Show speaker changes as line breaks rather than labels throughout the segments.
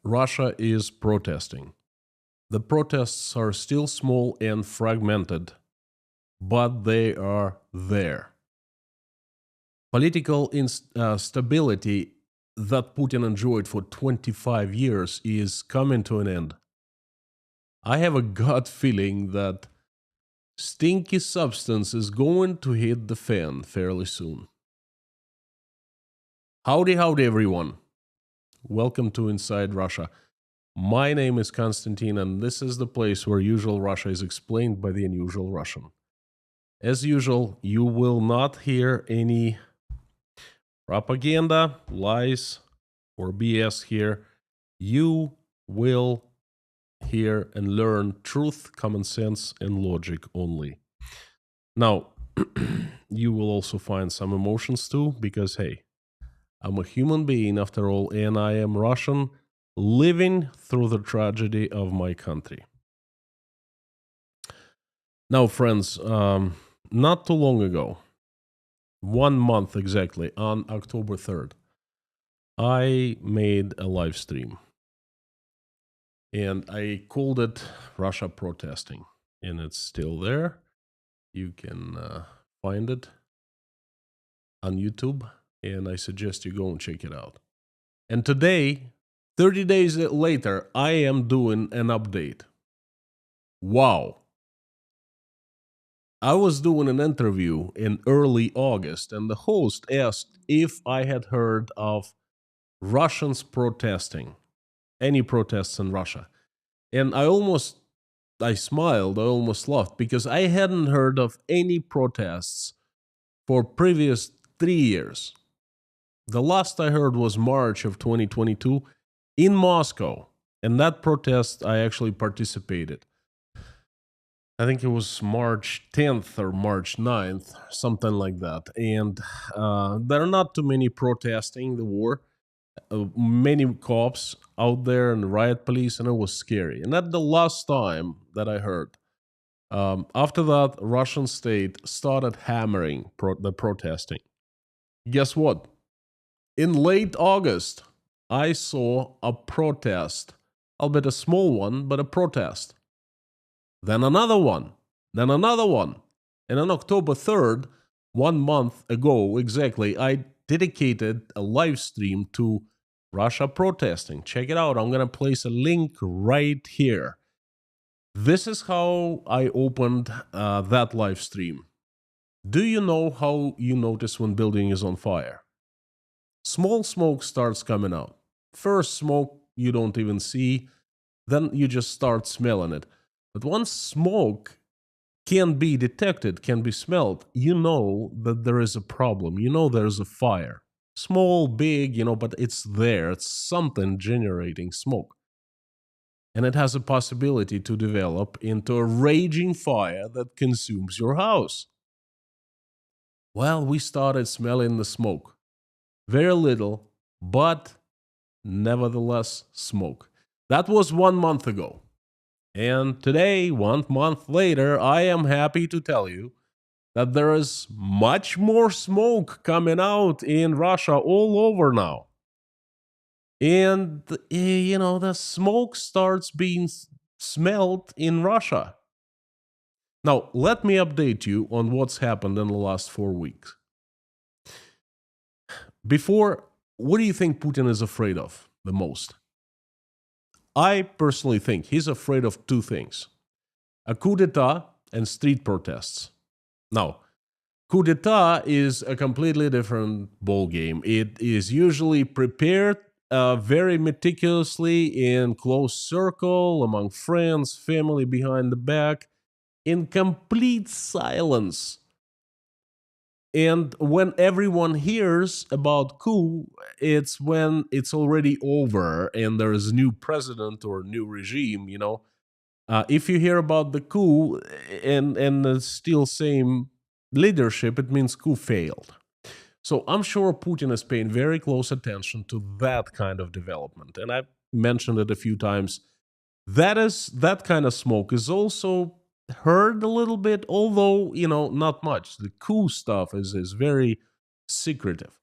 Russia is protesting. The protests are still small and fragmented, but they are there. Political stability that Putin enjoyed for 25 years is coming to an end. I have a gut feeling that stinky substance is going to hit the fan fairly soon. Howdy, howdy, everyone. Welcome to Inside Russia. My name is Konstantin, and this is the place where usual Russia is explained by the unusual Russian. As usual, you will not hear any propaganda, lies, or BS here. You will hear and learn truth, common sense, and logic only. Now, you will also find some emotions too, because hey, I'm a human being after all, and I am Russian, living through the tragedy of my country. Now, friends, not too long ago, 1 month exactly, on October 3rd, I made a live stream. And I called it Russia Protesting. And it's still there. You can find it on YouTube. And I suggest you go and check it out. And today, 30 days later, I am doing an update. Wow. I was doing an interview in early August, and the host asked if I had heard of Russians protesting, any protests in Russia. And I smiled, I almost laughed, because I hadn't heard of any protests for previous 3 years. The last I heard was March of 2022 in Moscow. And that protest I actually participated. I think it was March 10th or March 9th, something like that. And there are not too many protesting the war. Many cops out there and riot police, and it was scary. And that's the last time that I heard. After that, Russian state started hammering the protesting. Guess what? In late August, I saw a protest, albeit a small one, but a protest. Then another one, then another one. And on October 3rd, 1 month ago exactly, I dedicated a live stream to Russia protesting. Check it out. I'm going to place a link right here. This is how I opened that live stream. Do you know how you notice when building is on fire? Small smoke starts coming out. First smoke you don't even see, then you just start smelling it. But once smoke can be detected, can be smelled, you know that there is a problem. You know there's a fire. Small, big, but it's there. It's something generating smoke. And it has a possibility to develop into a raging fire that consumes your house. Well, we started smelling the smoke. Very little, but nevertheless smoke. That was 1 month ago. And today, 1 month later, I am happy to tell you that there is much more smoke coming out in Russia all over now. And, the smoke starts being smelled in Russia. Now, let me update you on what's happened in the last 4 weeks. Before, what do you think Putin is afraid of the most? I personally think he's afraid of two things: a coup d'etat and street protests. Now, coup d'etat is a completely different ballgame. It is usually prepared very meticulously in close circle, among friends, family, behind the back, in complete silence. And when everyone hears about coup, it's when it's already over and there is a new president or a new regime, if you hear about the coup and still same leadership, it means coup failed. So I'm sure Putin is paying very close attention to that kind of development. And I've mentioned it a few times. That kind of smoke is also heard a little bit, although, not much. The coup stuff is very secretive.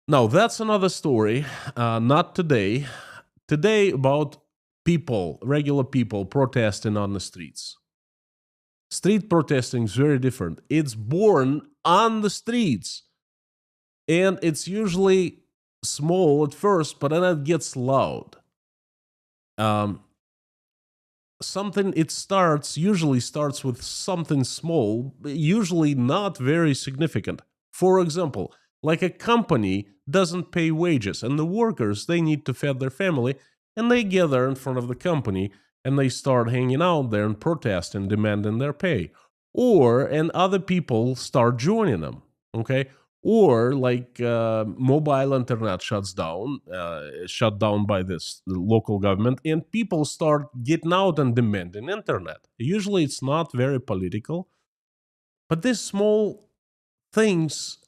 Now, that's another story. Not today. today about people, regular people protesting on the streets. Street protesting is very different. It's born on the streets, and it's usually small at first, but then it gets loud. Um, something it usually starts with something small, usually not very significant. For example, like a company doesn't pay wages, and the workers, they need to feed their family, and they gather in front of the company and they start hanging out there and protesting, demanding their pay. And other people start joining them. Okay. Or like mobile internet shut down by this local government, and people start getting out and demanding internet. Usually it's not very political, but these small things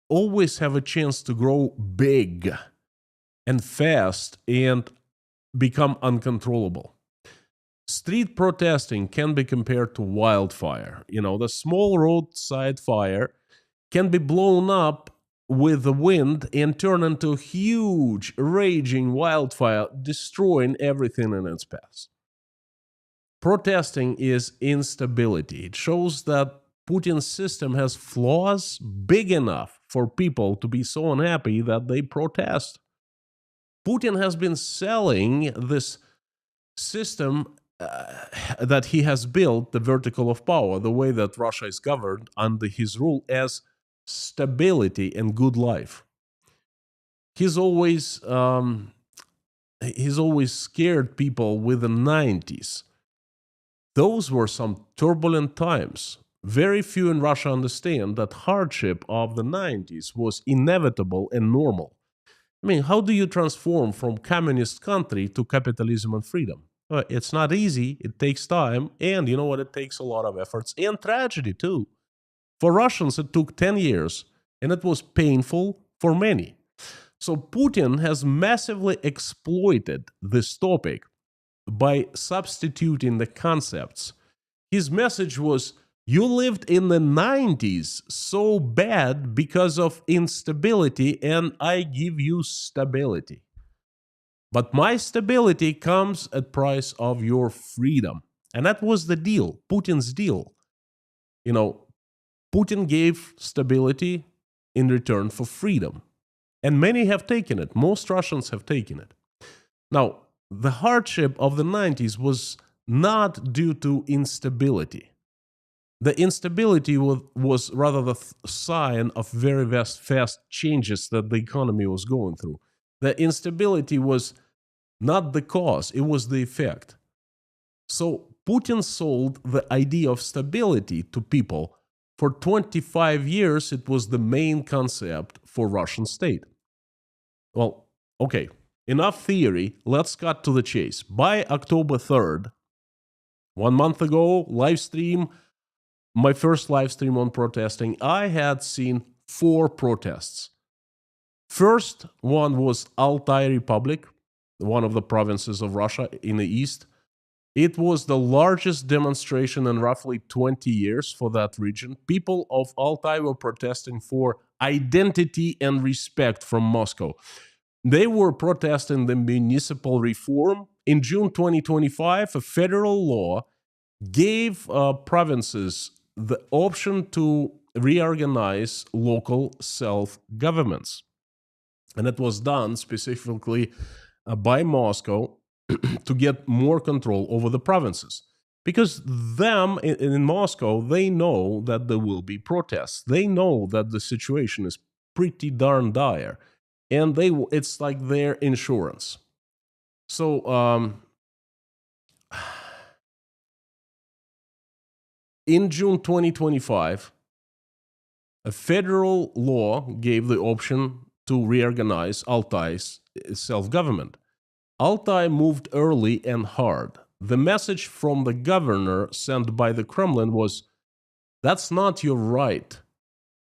always have a chance to grow big and fast and become uncontrollable. Street protesting can be compared to wildfire. The small roadside fire can be blown up with the wind and turn into a huge, raging wildfire, destroying everything in its path. Protesting is instability. It shows that Putin's system has flaws big enough for people to be so unhappy that they protest. Putin has been selling this system that he has built, the vertical of power, the way that Russia is governed under his rule, as stability and good life. He's always scared people with the 90s. Those were some turbulent times. Very few in Russia understand that hardship of the 90s was inevitable and normal. I mean, how do you transform from communist country to capitalism and freedom? It's not easy. It takes time. And you know what? It takes a lot of efforts and tragedy, too. For Russians, it took 10 years, and it was painful for many. So Putin has massively exploited this topic by substituting the concepts. His message was, you lived in the 90s so bad because of instability, and I give you stability. But my stability comes at price of your freedom. And that was the deal, Putin's deal. Putin gave stability in return for freedom. And many have taken it. Most Russians have taken it. Now, the hardship of the 90s was not due to instability. The instability was rather the sign of very fast changes that the economy was going through. The instability was not the cause, it was the effect. So Putin sold the idea of stability to people. For 25 years, it was the main concept for Russian state. Well, okay, enough theory. Let's cut to the chase. By October 3rd, 1 month ago, my first live stream on protesting, I had seen 4 protests. First one was Altai Republic, one of the provinces of Russia in the east. It was the largest demonstration in roughly 20 years for that region. People of Altai were protesting for identity and respect from Moscow. They were protesting the municipal reform. In June 2025, a federal law gave provinces the option to reorganize local self-governments. And it was done specifically by Moscow to get more control over the provinces. Because them in Moscow, they know that there will be protests. They know that the situation is pretty darn dire. And it's like their insurance. So in June 2025, a federal law gave the option to reorganize Altai's self-government. Altai moved early and hard. The message from the governor sent by the Kremlin was, that's not your right,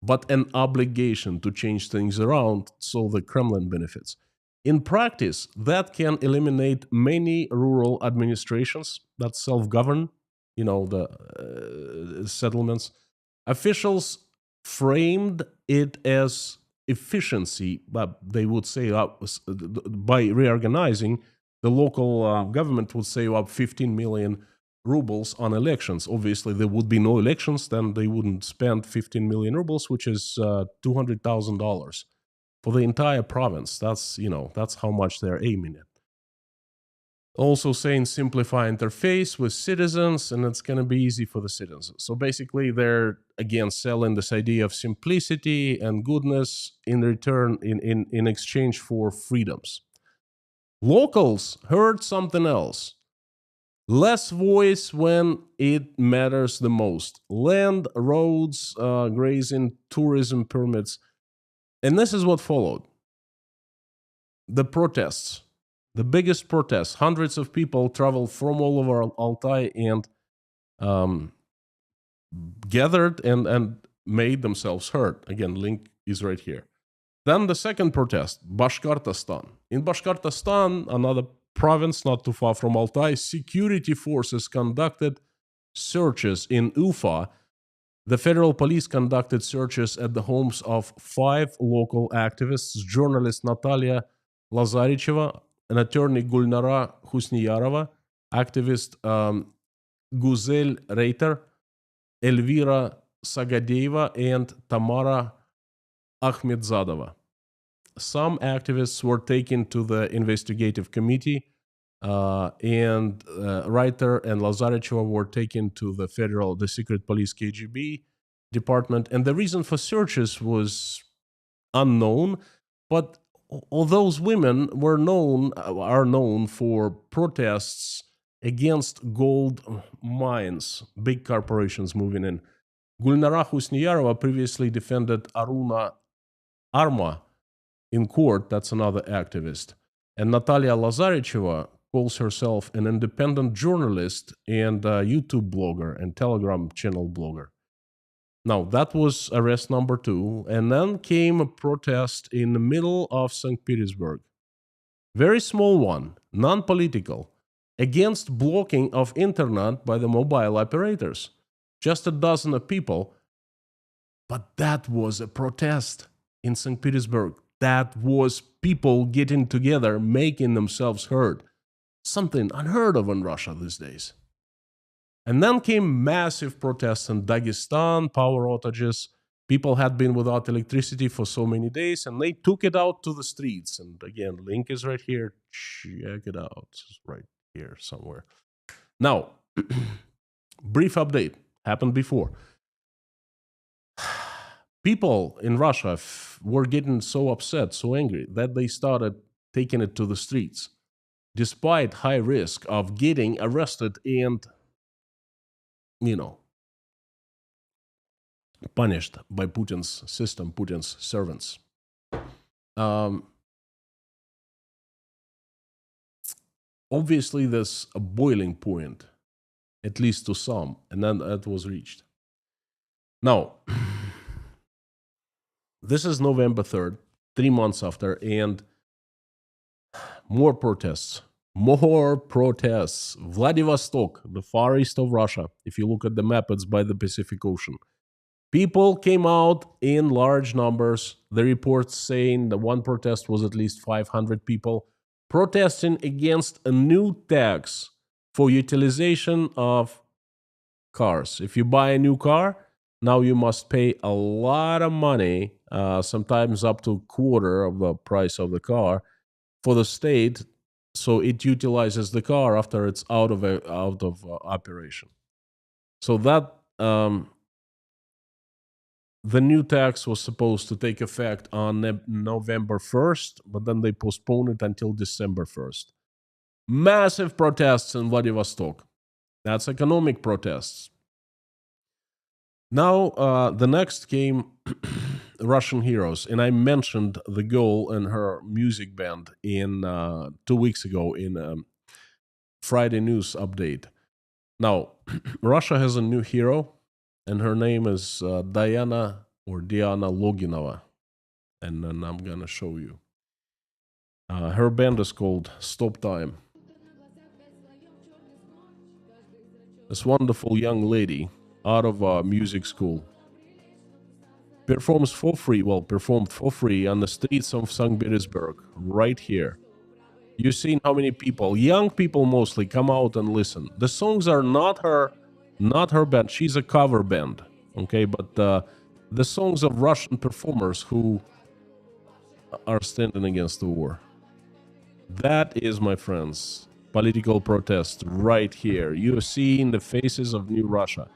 but an obligation to change things around so the Kremlin benefits. In practice, that can eliminate many rural administrations that self-govern, the settlements. Officials framed it as efficiency, but they would say by reorganizing, the local government would save up 15 million rubles on elections. Obviously, there would be no elections, then they wouldn't spend 15 million rubles, which is $200,000 for the entire province. That's, that's how much they're aiming at. Also saying simplify interface with citizens, and it's going to be easy for the citizens. So basically, they're again selling this idea of simplicity and goodness in return, in exchange for freedoms. Locals heard something else. Less voice when it matters the most. Land, roads, grazing, tourism permits. And this is what followed. The protests. The biggest protests. Hundreds of people traveled from all over Altai and gathered and made themselves heard. Again, link is right here. Then the second protest, Bashkortostan. In Bashkortostan, another province not too far from Altai, security forces conducted searches in Ufa. The federal police conducted searches at the homes of 5 local activists, journalist Natalia Lazaricheva, an attorney Gulnara Husniyarova, activist Guzel Reiter, Elvira Sagadeva, and Tamara Ahmedzadova. Some activists were taken to the investigative committee, and Reiter and Lazaricheva were taken to the secret police KGB department. And the reason for searches was unknown, but all those women are known for protests against gold mines, big corporations moving in. Gulnara Husniyarova previously defended Aruna Arma in court. That's another activist. And Natalia Lazaricheva calls herself an independent journalist and a YouTube blogger and Telegram channel blogger. Now, that was arrest number 2. And then came a protest in the middle of St. Petersburg. Very small one, non-political, against blocking of internet by the mobile operators. Just a dozen of people. But that was a protest in St. Petersburg. That was people getting together, making themselves heard. Something unheard of in Russia these days. And then came massive protests in Dagestan, power outages. People had been without electricity for so many days, and they took it out to the streets. And again, link is right here. Check it out. It's right here somewhere. Now, brief update. Happened before. People in Russia were getting so upset, so angry, that they started taking it to the streets, despite high risk of getting arrested and, punished by Putin's system, Putin's servants. Obviously, there's a boiling point, at least to some, and then that was reached. Now, this is November 3rd, 3 months after, and more protests. Vladivostok, the far east of Russia. If you look at the map, it's by the Pacific Ocean. People came out in large numbers. The reports saying that one protest was at least 500 people protesting against a new tax for utilization of cars. If you buy a new car, now you must pay a lot of money, sometimes up to a quarter of the price of the car, for the state, so it utilizes the car after it's out of operation. So that the new tax was supposed to take effect on November 1st, but then they postponed it until December 1st. Massive protests in Vladivostok. That's economic protests. Now, the next came Russian heroes, and I mentioned the girl and her music band in 2 weeks ago in Friday news update. Now, Russia has a new hero, and her name is Diana Loginova, and then I'm gonna show you. Her band is called Stop Time. This wonderful young lady out of a music school performed for free on the streets of St. Petersburg, right here. You've seen how many people, young people mostly, come out and listen. The songs are not her band. She's a cover band, okay? But the songs of Russian performers who are standing against the war. That is, my friends, political protest right here. You see in the faces of New Russia.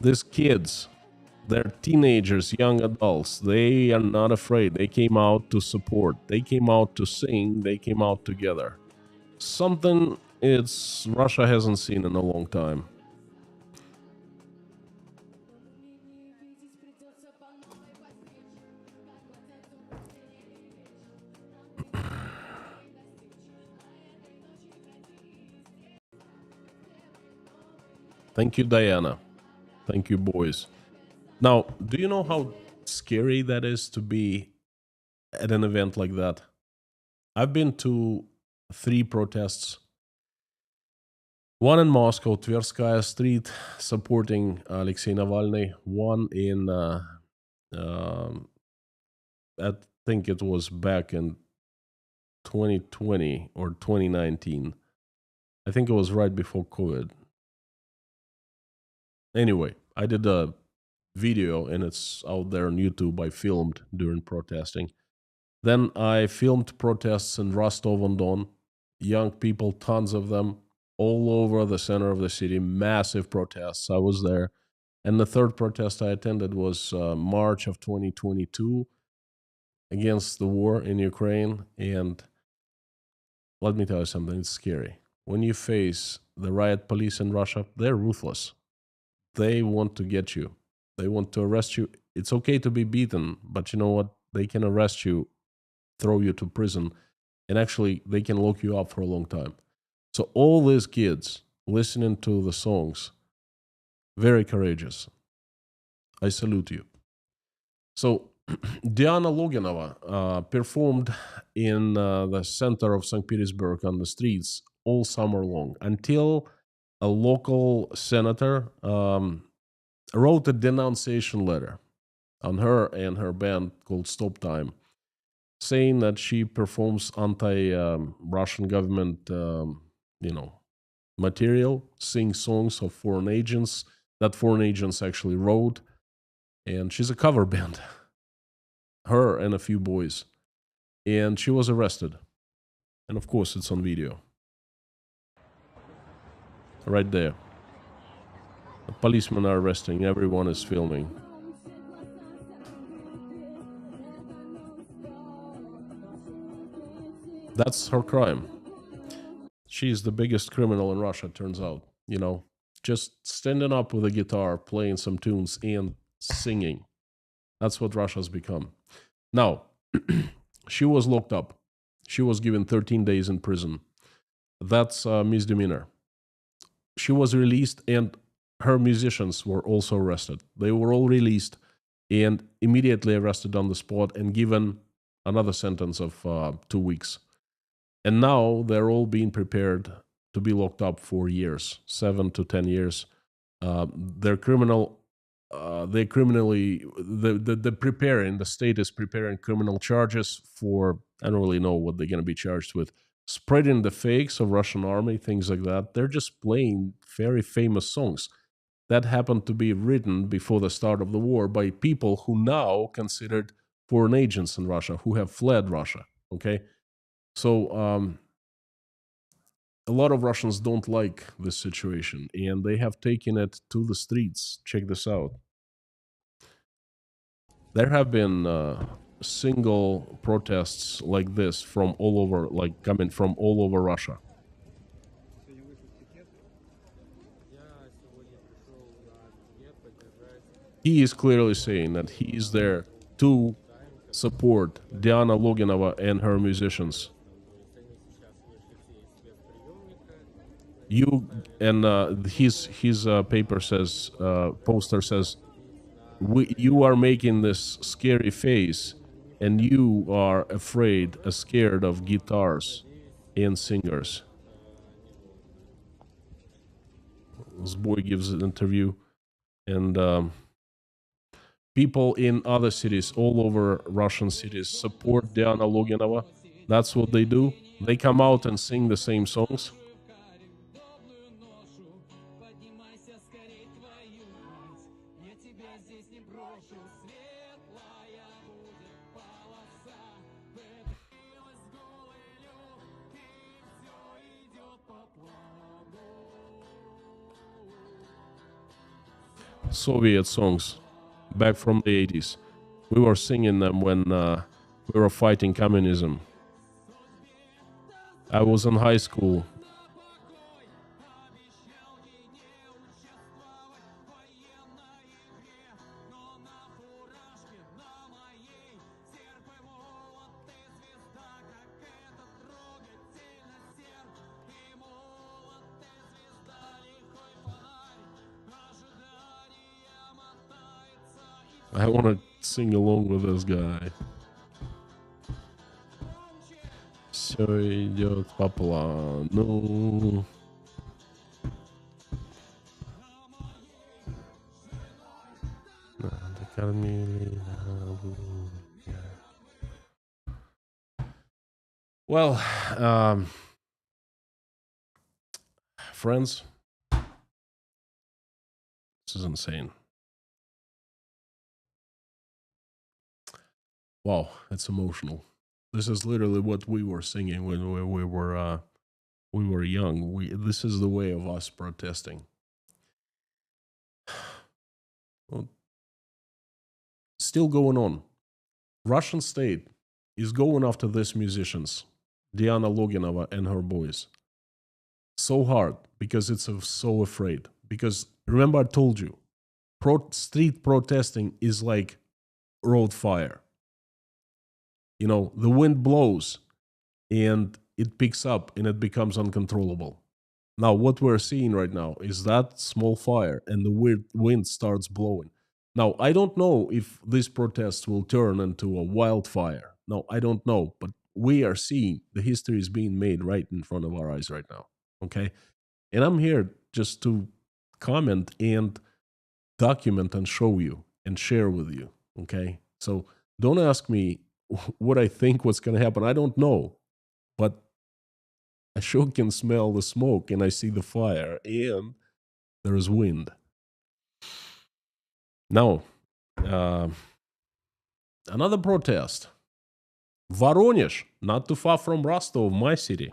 These kids, they're teenagers, young adults. They are not afraid. They came out to support. They came out to sing. They came out together. Something it's Russia hasn't seen in a long time. Thank you, Diana. Thank you, boys. Now, do you know how scary that is to be at an event like that? I've been to 3 protests. One in Moscow, Tverskaya Street, supporting Alexei Navalny. One in, I think it was back in 2020 or 2019. I think it was right before COVID. Anyway, I did a video and it's out there on YouTube. I filmed during protesting. Then I filmed protests in Rostov-on-Don. Young people, tons of them, all over the center of the city. Massive protests. I was there. And the third protest I attended was March of 2022 against the war in Ukraine. And let me tell you something, it's scary. When you face the riot police in Russia, they're ruthless. They want to get you. They want to arrest you. It's okay to be beaten, but you know what? They can arrest you, throw you to prison, and actually they can lock you up for a long time. So all these kids listening to the songs, very courageous. I salute you. So Diana Loginova performed in the center of St. Petersburg on the streets all summer long until a local senator wrote a denunciation letter on her and her band called Stop Time, saying that she performs anti-Russian government, material, sings songs of foreign agents that foreign agents actually wrote, and she's a cover band. Her and a few boys, and she was arrested, and of course it's on video, right there. The policemen are arresting. Everyone is filming. That's her crime. She's the biggest criminal in Russia, turns out. Just standing up with a guitar, playing some tunes, and singing. That's what Russia's become. Now, she was locked up. She was given 13 days in prison. That's a misdemeanor. She was released, and her musicians were also arrested. They were all released and immediately arrested on the spot and given another sentence of 2 weeks. And now they're all being prepared to be locked up for years, 7 to 10 years. They're criminal. They're criminally. The preparing. The state is preparing criminal charges for. I don't really know what they're going to be charged with. Spreading the fakes of Russian army, things like that. They're just playing very famous songs that happened to be written before the start of the war by people who now considered foreign agents in Russia, who have fled Russia. Okay. So a lot of Russians don't like this situation, and they have taken it to the streets. Check this out. There have been single protests like this from all over, like coming from all over Russia. He is clearly saying that he is there to support Diana Loginova and her musicians. You and his paper says, poster says, you are making this scary face, and you are afraid, scared of guitars and singers. This boy gives an interview, and people in other cities, all over Russian cities, support Diana Loginova. That's what they do. They come out and sing the same songs. Soviet songs back from the 80s. We were singing them when we were fighting communism. I was in high school. I want to sing along with this guy. Все идет по плану. Well, friends, this is insane. Wow, it's emotional. This is literally what we were singing when we were young. This is the way of us protesting. Well, still going on. Russian state is going after these musicians, Diana Loginova and her boys, so hard because it's so afraid. Because remember, I told you, street protesting is like road fire. You know, the wind blows and it picks up and it becomes uncontrollable. Now, what we're seeing right now is that small fire and the wind starts blowing. Now, I don't know if this protest will turn into a wildfire. No, I don't know. But we are seeing the history is being made right in front of our eyes right now. Okay? And I'm here just to comment and document and show you and share with you. Okay? So don't ask me what I think what's going to happen. I don't know. But I sure can smell the smoke and I see the fire and there is wind. Now, another protest. Voronezh, not too far from Rostov, my city.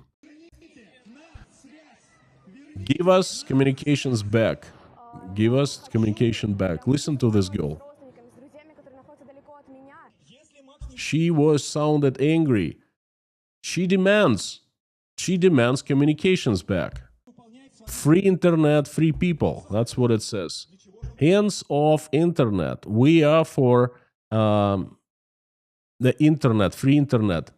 Give us communications back. Give us communication back. Listen to this girl. She sounded angry. She demands communications back. Free internet, free people. That's what it says. Hands off internet. We are for the internet, free internet.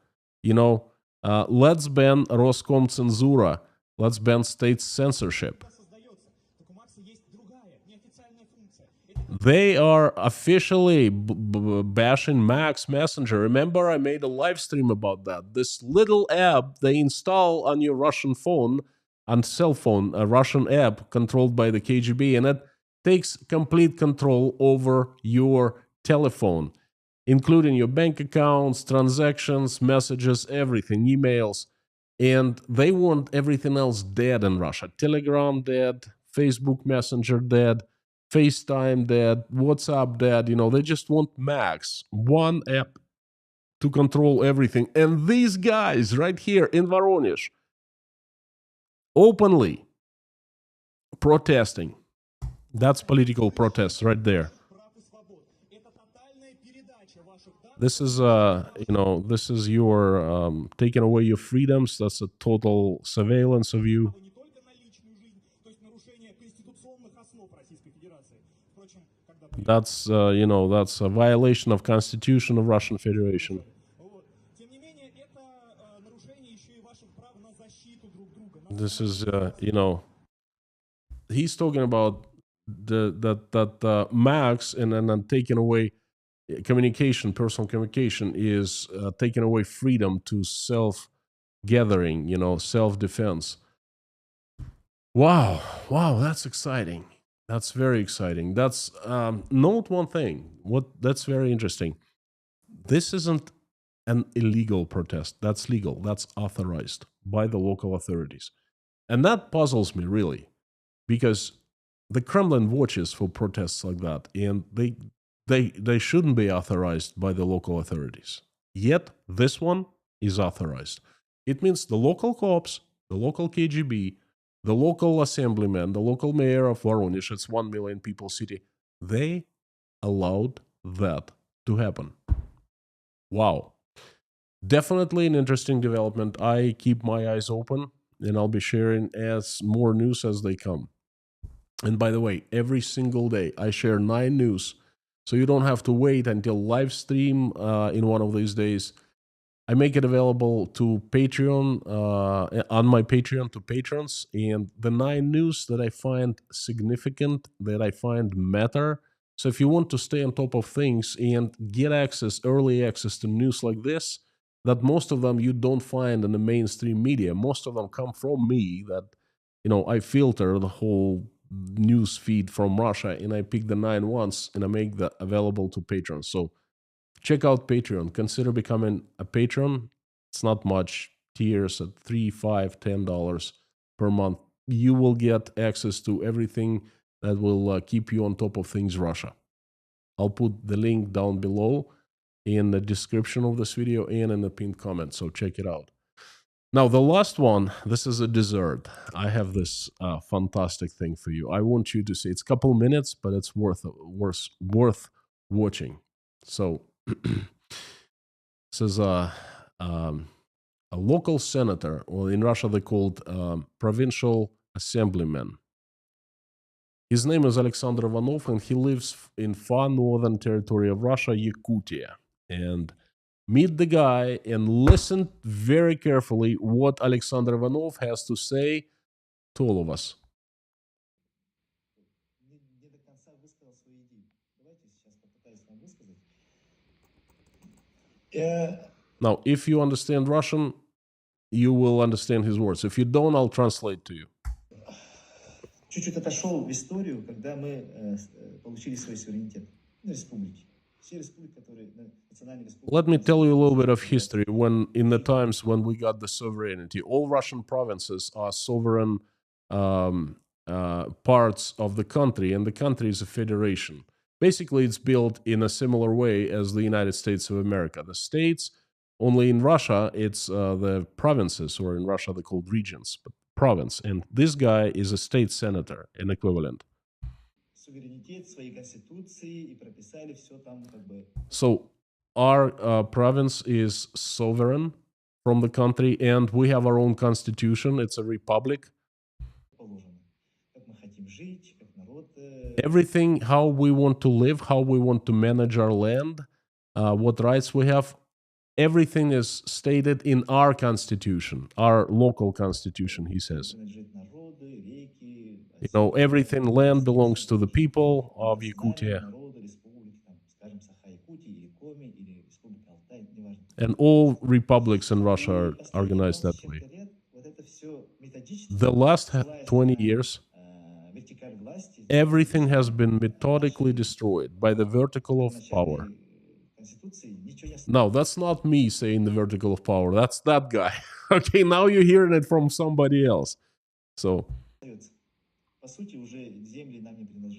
You know, let's ban Roskomcensura. Let's ban state censorship. They are officially bashing Max Messenger. Remember, I made a live stream about that. This little app they install on your Russian phone, on cell phone, a Russian app controlled by the KGB, and it takes complete control over your telephone, including your bank accounts, transactions, messages, everything, emails. And they want everything else dead in Russia. Telegram dead, Facebook Messenger dead, FaceTime dead, WhatsApp dead. You know, they just want Max, one app to control everything. And these guys right here in Voronezh, openly protesting. That's political protest right there. This is, this is your taking away your freedoms. That's a total surveillance of you. That's, that's a violation of Constitution of Russian Federation. This is, he's talking about that Max and then taking away communication, personal communication is taking away freedom to self-gathering, self-defense. Wow, that's exciting. That's very exciting. That's note one thing. That's very interesting. This isn't an illegal protest. That's legal. That's authorized by the local authorities. And that puzzles me really, because the Kremlin watches for protests like that, and they shouldn't be authorized by the local authorities. Yet this one is authorized. It means the local cops, the local KGB, the local assemblyman, the local mayor of Voronezh, it's 1 million people city, they allowed that to happen. Wow. Definitely an interesting development. I keep my eyes open, and I'll be sharing as more news as they come. And by the way, every single day I share 9 news, so you don't have to wait until live stream in one of these days. I make it available to Patreon, on my Patreon to patrons, and the 9 news that I find significant, that I find matter. So if you want to stay on top of things and get access, early access to news like this, that most of them you don't find in the mainstream media. Most of them come from me, that, I filter the whole news feed from Russia, and I pick the 9 ones and I make that available to patrons. So check out Patreon. Consider becoming a patron. It's not much. Tiers at $3, $5, $10 per month. You will get access to everything that will keep you on top of things Russia. I'll put the link down below in the description of this video and in the pinned comment, so check it out. Now, the last one, this is a dessert. I have this fantastic thing for you. I want you to see. It's a couple minutes, but it's worth watching. So, this is a local senator, or in Russia they called provincial assemblyman. His name is Alexander Ivanov, and he lives in far northern territory of Russia, Yakutia. And meet the guy and listen very carefully what Alexander Ivanov has to say to all of us. Now, if you understand Russian, you will understand his words. If you don't, I'll translate to you.
Чуть-чуть отошел в историю, когда мы получили свой суверенитет. Республики.
Let me tell you a little bit of history. When in the times when we got the sovereignty, all Russian provinces are sovereign parts of the country, and the country is a federation. Basically, it's built in a similar way as the United States of America. The states, only in Russia, it's the provinces, or in Russia they're called regions, but province. And this guy is a state senator, an equivalent. So our province is sovereign from the country, and we have our own constitution. It's a republic. Everything, how we want to live, how we want to manage our land, what rights we have, everything is stated in our constitution, our local constitution, he says. Everything, land belongs to the people of Yakutia. And all republics in Russia are organized that way. The last 20 years, everything has been methodically destroyed by the vertical of power. No, that's not me saying the vertical of power. That's that guy. Okay, now you're hearing it from somebody else. So,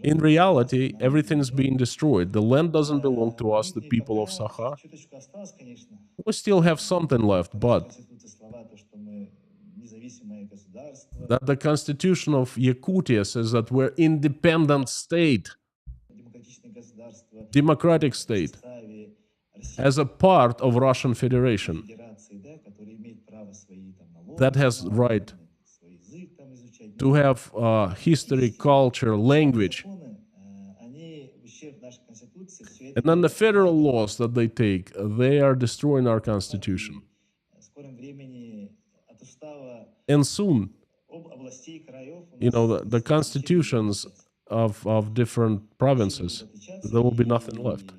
in reality, everything's being destroyed. The land doesn't belong to us, the people of Sakha. We still have something left, but that the constitution of Yakutia says that we're independent state, democratic state, as a part of Russian Federation, that has right to have history, culture, language. And then the federal laws that they take, they are destroying our constitution. And soon, the constitutions of different provinces, there will be nothing left.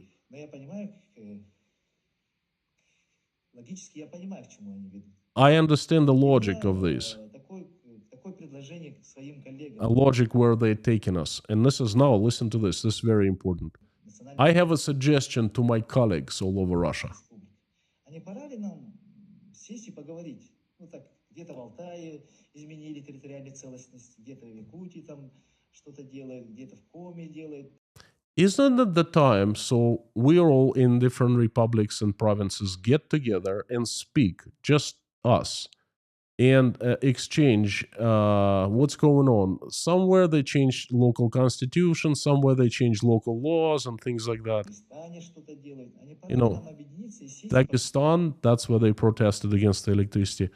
I understand the logic of this. A logic where they're taking us. And this is now, listen to this, this is very important. I have a suggestion to my colleagues all over Russia.
Где-то в Алтае изменили территориальную целостность, где-то в Якутии там что-то делают, где-то в Коми делают.
Isn't it the time so we all in different republics and provinces get together and speak, just us, and exchange what's going on? Somewhere they change local constitution, somewhere they change local laws and things like that.
В Дагестане что-то делают. А не
You
пора ли
know,
нам объединиться и сесть и
Dagestan, that's where they protested against the electricity.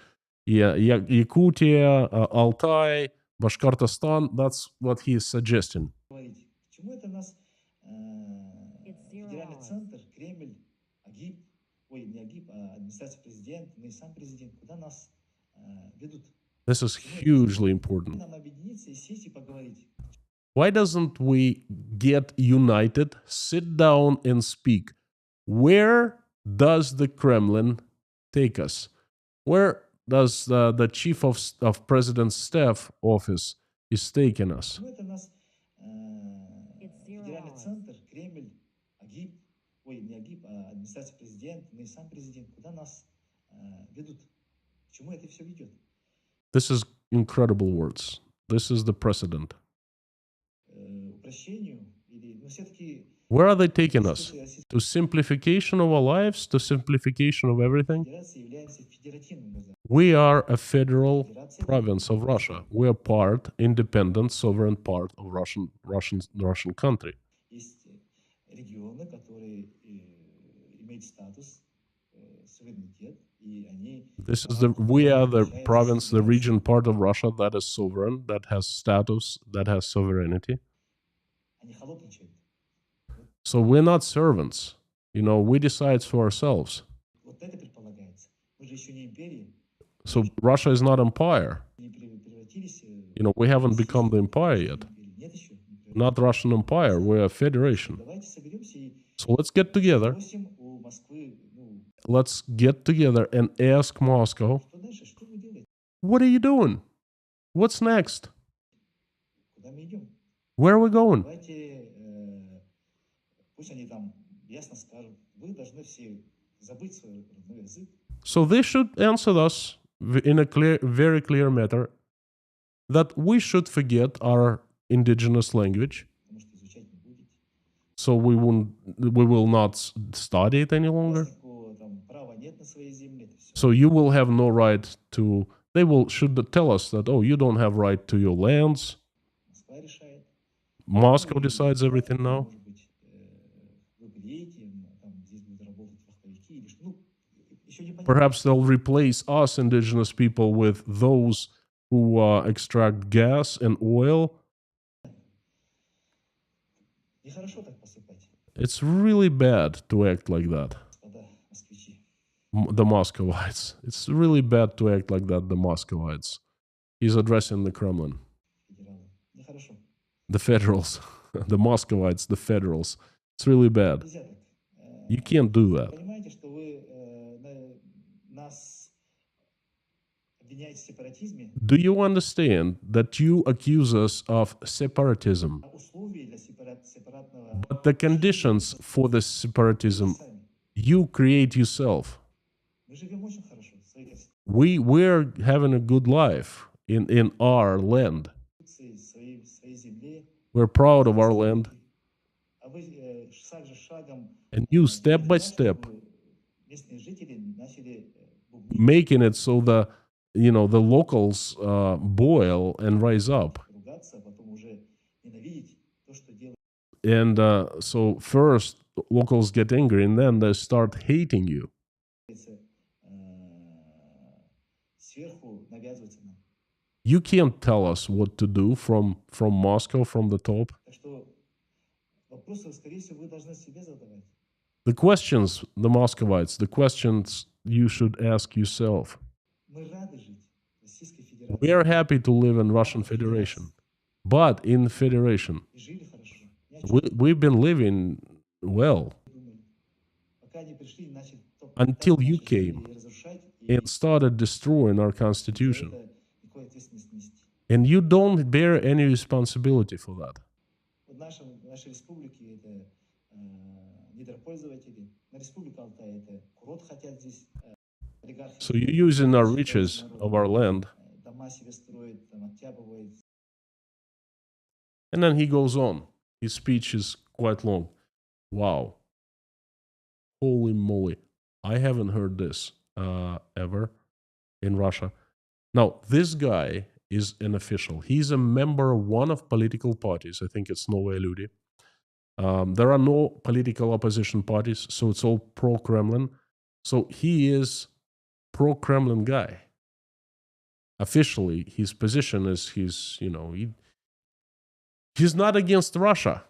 Yeah, Yakutia, Altai, Bashkortostan, that's what he is suggesting.
поговорить? К чему это нас федеральный центр, Кремль, АГИП, ой, не АГИП, а администрация президента, ну и сам президент, куда нас ведут?
This is
К чему это
hugely
ведет?
important.
Нам объединиться и сесть и поговорить.
Why doesn't we get united, sit down and speak? Where does the Kremlin take us? Where does the chief of president's staff office is taking
К
us?
чему это нас федеральный центр, Кремль, АГИП, ой, не АГИП, а администрация президента, ну и сам президент, куда нас ведут? К чему это все ведет?
This is incredible words. This is the precedent.
Упрощению или, ну, все-таки
Where are they taking us?
Конституция Российской
To simplification of our lives, to simplification of everything?
Федерации является федеративным государством.
We are a federal
Федерация
province of Russia. We are part, independent, sovereign part of Russian country.
есть регионы, которые имеют статус суверенитет, и они
This is we are the province, the region part of Russia that is sovereign, that has status, that has sovereignty.
они холопничают.
So we're not servants. You know, we decide for ourselves.
Вот это предполагается. Мы же еще не империя,
So Russia is not empire.
не превратились
You know, we haven't become the empire yet.
Нет еще. Не превратились.
Not Russian empire. We're a federation.
Давайте соберемся и
So let's get together.
спросим у Москвы, ну,
Let's get together and ask Moscow,
что дальше, что вы делаете,
what are you doing? What's next?
куда мы идем.
Where are we going?
Давайте, пусть они там ясно скажут, вы должны все забыть свой родной язык,
So they should answer us in a very clear matter that we should forget our indigenous language.
потому что изучать не будете.
So we will not study it any
У
longer.
вас никакого там права нет на своей земле, это все.
So you will have no right to. They should tell us that, oh, you don't have right to your lands.
Москва решает.
Moscow
Ну, и
decides everything now.
Может быть, вы приедете, там здесь будут работать вахтовики или что. Ну, еще не понятно.
Perhaps they'll replace us indigenous people with those who extract gas and oil.
Нехорошо так поступать,
It's really bad to act like that.
господа москвичи.
The Muscovites. It's really bad to act like that, the Muscovites. He's addressing the Kremlin.
Федералы. Нехорошо.
The federals. The Muscovites, the federals. It's really bad.
Нельзя так.
You can't do that.
Понимаете, что вы нас обвиняете в сепаратизме,
Do you understand that you accuse us of separatism?
а условия для сепаратного
But the conditions for this separatism
сами.
you create yourself.
Мы живем очень хорошо в своей
We're having a good life in our land.
Конституции, в своей земле.
We're proud of our land.
А вы шаг за шагом
And you, step by
так,
step,
чтобы местные жители начали бубнить,
making it so the locals boil and rise up.
ругаться, а потом уже ненавидеть то, что делается
And so first locals get angry and then they start hating you.
сверху, навязывается нам.
You can't tell us what to do from Moscow, from the top.
Так что вопросы, скорее всего, вы должны себе задавать.
The questions, the Muscovites, the questions you should ask yourself.
Мы рады жить в Российской Федерации.
We are happy to live in Russian Federation, but in Federation,
И жили хорошо. Ни о чем
we've been living well
не думали. Пока они пришли и начали
Until you
наши земли
came.
и разрушать, и
and started destroying our
за
Constitution.
это никакой ответственности нести.
And you don't bear any responsibility for that.
Вот нашей республике это недропользователи. На республику Алтай это курорт хотят здесь олигархи
So you're using our
считаются
riches of our
народом,
land.
дома себе строит, там, оттяпывает.
And then he goes on. His speech is quite long. Wow. Holy moly. I haven't heard this ever in Russia. Now, this guy is an official. He's a member of one of political parties. I think it's Novaya Люди. There are no political opposition parties, so it's all pro-Kremlin. So he is pro-Kremlin guy. Officially, his position is he's not against Russia.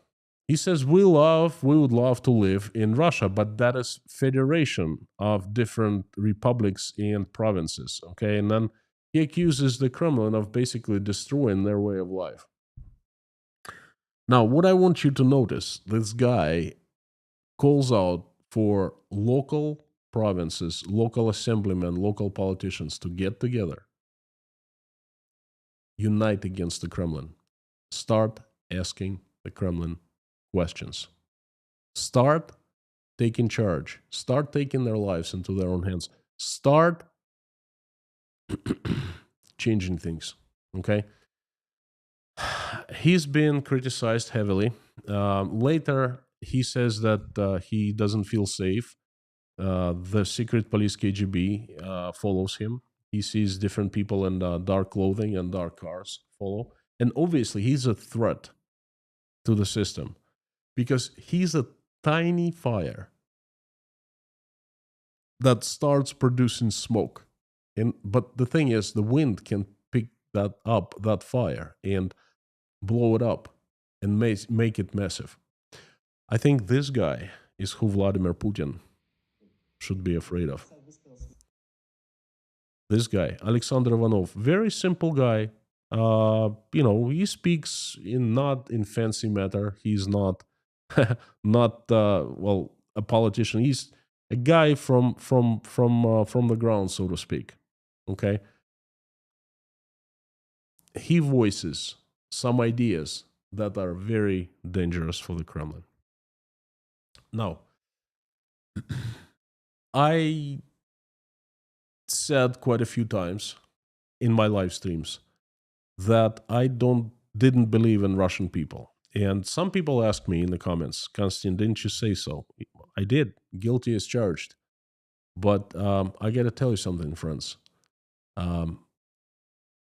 He says we would love to live in Russia, but that is federation of different republics and provinces. Okay, and then he accuses the Kremlin of basically destroying their way of life. Now, what I want you to notice, this guy calls out for local provinces, local assemblymen, local politicians to get together, unite against the Kremlin, start asking the Kremlin questions, start taking charge, start taking their lives into their own hands, start changing things. Okay. He's been criticized heavily. Later, he says that he doesn't feel safe. The secret police KGB follows him. He sees different people in dark clothing and dark cars follow. And obviously, he's a threat to the system because he's a tiny fire that starts producing smoke. But the thing is, the wind can pick that fire, and blow it up and make it massive. I think this guy is who Vladimir Putin should be afraid of. This guy, Alexander Ivanov, very simple guy. He speaks not in fancy matter. He's not not a politician. He's a guy from the ground, so to speak. Okay, he voices some ideas that are very dangerous for the Kremlin. Now, I said quite a few times in my live streams that I didn't believe in Russian people. And some people ask me in the comments, Konstantin, didn't you say so? I did. Guilty as charged. But I got to tell you something, friends.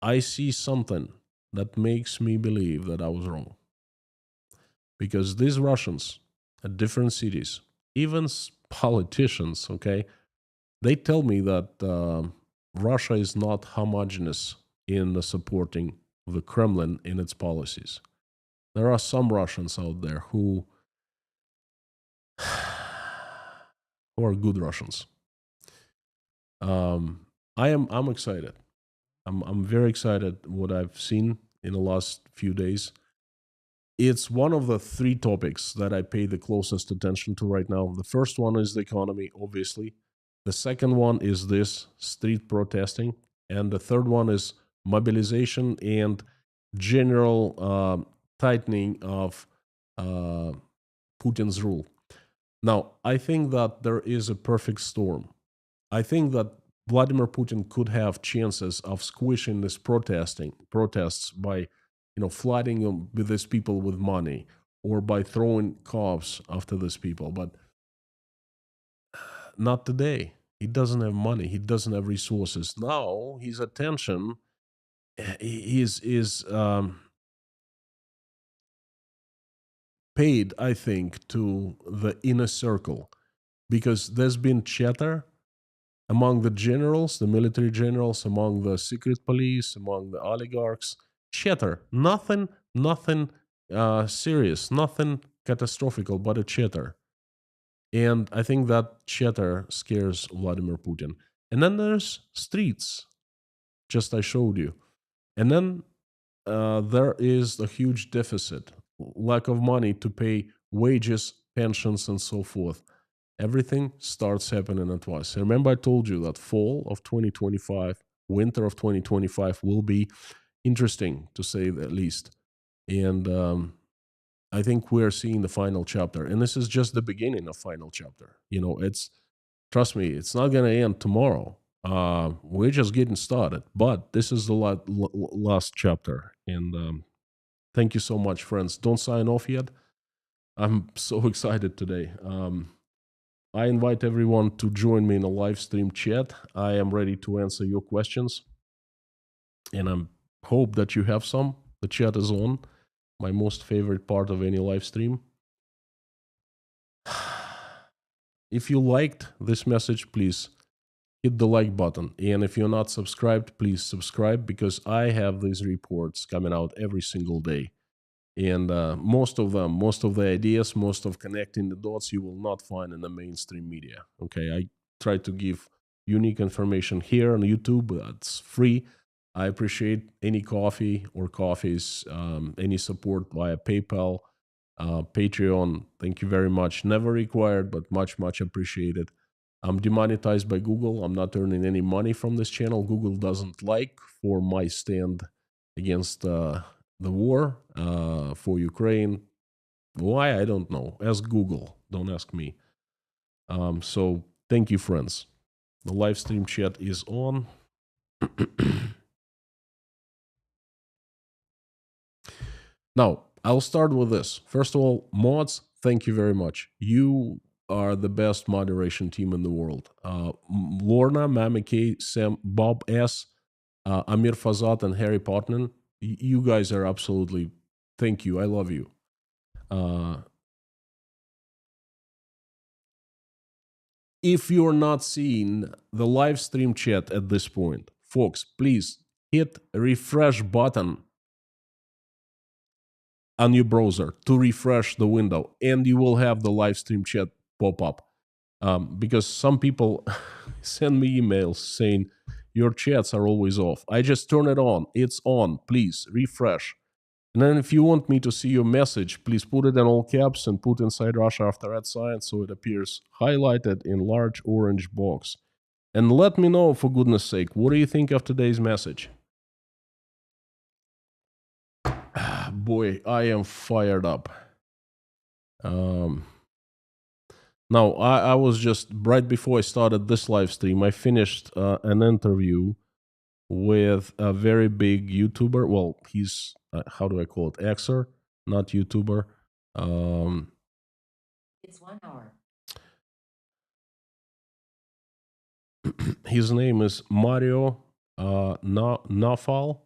I see something that makes me believe that I was wrong. Because these Russians at different cities, even politicians, okay, they tell me that Russia is not homogenous in supporting the Kremlin in its policies. There are some Russians out there who are good Russians. I'm excited. I'm very excited what I've seen in the last few days. It's one of the three topics that I pay the closest attention to right now. The first one is the economy, obviously. The second one is this street protesting. And the third one is mobilization and general tightening of Putin's rule. Now, I think that there is a perfect storm. I think that Vladimir Putin could have chances of squishing these protests by, flooding them with these people with money or by throwing cops after these people. But not today. He doesn't have money. He doesn't have resources. Now his attention is paid, I think, to the inner circle because there's been chatter among the generals, the military generals, among the secret police, among the oligarchs. Chatter, nothing serious, nothing catastrophical, but a chatter. And I think that chatter scares Vladimir Putin. And then there's streets, just I showed you. And then there is a huge deficit, lack of money to pay wages, pensions, and so forth. Everything starts happening at once. Remember, I told you that fall of 2025, winter of 2025 will be interesting, to say the least. And I think we're seeing the final chapter. And this is just the beginning of final chapter. Trust me, it's not going to end tomorrow. We're just getting started, but this is the last chapter. And thank you so much, friends. Don't sign off yet. I'm so excited today. I invite everyone to join me in a live stream chat. I am ready to answer your questions, and I hope that you have some. The chat is on, my most favorite part of any live stream. If you liked this message, please hit the like button. And if you're not subscribed, please subscribe because I have these reports coming out every single day. And most of them, most of the ideas, most of connecting the dots, you will not find in the mainstream media. Okay, I try to give unique information here on YouTube. It's free. I appreciate any coffee or coffees, any support via PayPal, Patreon. Thank you very much. Never required, but much, much appreciated. I'm demonetized by Google. I'm not earning any money from this channel. Google doesn't like for my stand against the war for Ukraine. Why? I don't know. Ask Google. Don't ask me. So thank you, friends. The live stream chat is on. Now, I'll start with this. First of all, mods, thank you very much. You are the best moderation team in the world. Lorna, Mama K, Sam, Bob S., Amir Fazat, and Harry Potman. You guys are absolutely, thank you. I love you. If you're not seeing the live stream chat at this point, folks, please hit refresh button on your browser to refresh the window, and you will have the live stream chat pop up. Because some people send me emails saying your chats are always off. I just turn it on. It's on. Please refresh. And then if you want me to see your message, please put it in all caps and put inside Russia after @sign so it appears highlighted in large orange box. And let me know, for goodness sake, what do you think of today's message? Boy, I am fired up. Now, I was just, right before I started this live stream, I finished an interview with a very big YouTuber. Well, he's, how do I call it? Xer, not YouTuber. It's 1 hour. His name is Mario Nafal.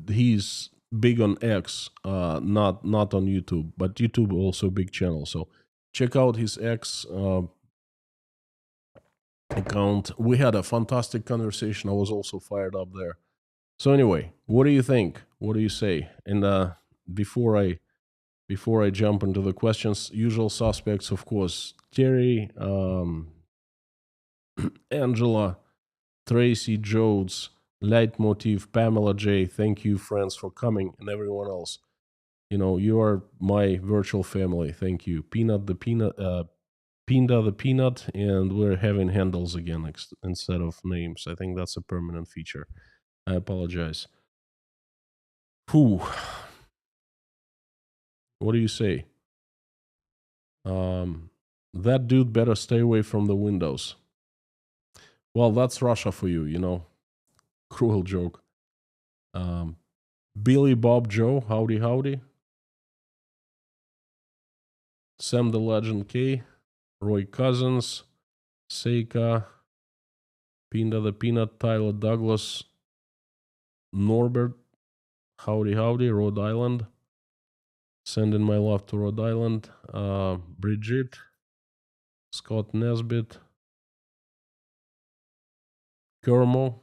He's big on X, not on YouTube, but YouTube also big channel. So check out his X account. We had a fantastic conversation. I was also fired up there. So anyway, what do you think? What do you say? And before I jump into the questions, usual suspects, of course, Terry, Angela, Tracy Jodes, Leitmotiv, Pamela J. Thank you, friends, for coming, and everyone else. You know, you are my virtual family. Thank you. Peanut the Peanut, Pinda the Peanut, and we're having handles again instead of names. I think that's a permanent feature. I apologize. Whew. What do you say? That dude better stay away from the windows. Well, that's Russia for you, you know. Cruel joke. Billy Bob Joe, howdy howdy. Sam the Legend K, Roy Cousins, Seika, Pinda the Peanut, Tyler Douglas, Norbert, howdy howdy, Rhode Island. Sending my love to Rhode Island. Bridget, Scott Nesbitt, Kermo,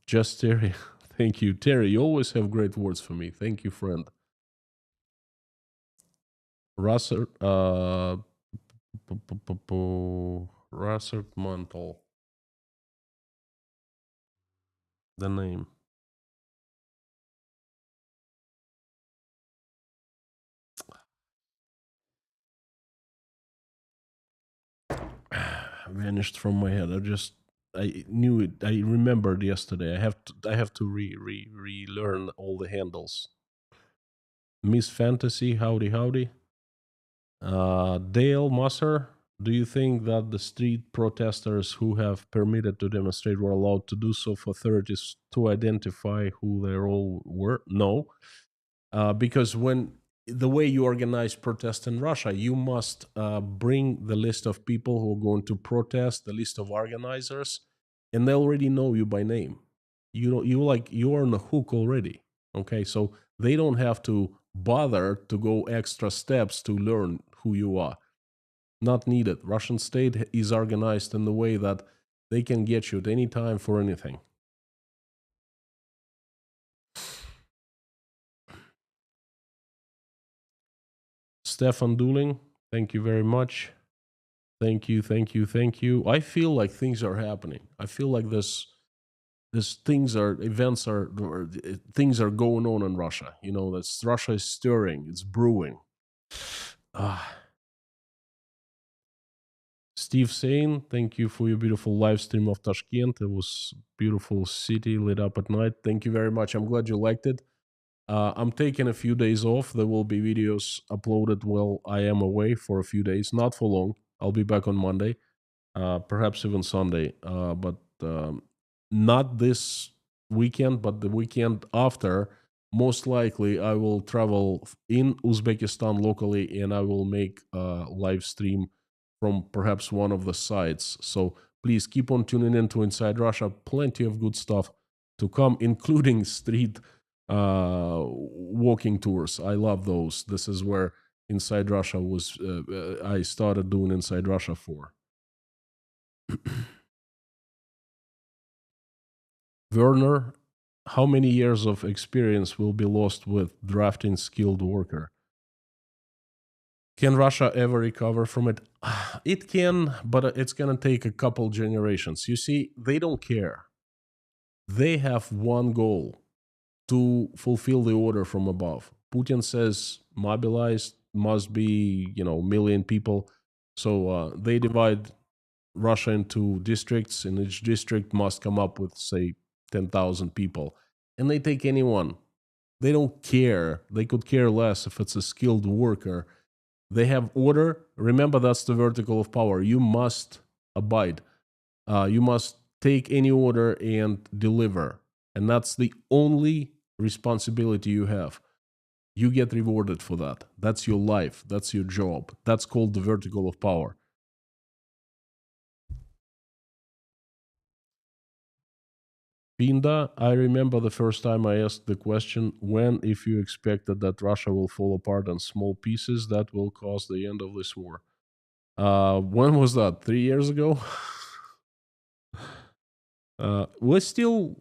just Terry. Thank you, Terry. You always have great words for me. Thank you, friend. Russert, Russert Mantle. The name. Vanished from my head. I knew it. I remembered yesterday. I have to relearn all the handles. Miss Fantasy, howdy howdy. Dale Musser, Do you think that the street protesters who have permitted to demonstrate were allowed to do so for authorities to identify who they all were? No, because when the way you organize protest in Russia, you must bring the list of people who are going to protest, the list of organizers, and they already know you by name. You are on the hook already. Okay, so they don't have to bother to go extra steps to learn who you are. Not needed. Russian state is organized in the way that they can get you at any time for anything. Stefan Duling, thank you very much. Thank you, thank you, thank you. I feel like things are happening. I feel like this things are events are or things are going on in Russia. You know, that's Russia is stirring. It's brewing. Ah, Steve Sane, thank you for your beautiful live stream of Tashkent. It was beautiful city lit up at night. Thank you very much. I'm glad you liked it. I'm taking a few days off. There will be videos uploaded while I am away for a few days, not for long. I'll be back on Monday, perhaps even Sunday, but not this weekend, but the weekend after. Most likely, I will travel in Uzbekistan locally, and I will make a live stream from perhaps one of the sites. So please keep on tuning in to Inside Russia. Plenty of good stuff to come, including street walking tours. I love those. This is where Inside Russia was. I started doing Inside Russia for. Werner, how many years of experience will be lost with drafting skilled worker? Can Russia ever recover from it? It can, but it's going to take a couple generations. You see, they don't care. They have one goal to fulfill the order from above. Putin says mobilized must be, million people. So they divide Russia into districts, and each district must come up with, say, 10,000 people. And they take anyone. They don't care. They could care less if it's a skilled worker. They have order. Remember, that's the vertical of power. You must abide. You must take any order and deliver. And that's the only responsibility you have. You get rewarded for that. That's your life. That's your job. That's called the vertical of power. Pinda, I remember the first time I asked the question when, if you expected that Russia will fall apart in small pieces, that will cause the end of this war. When was that? 3 years ago? We're still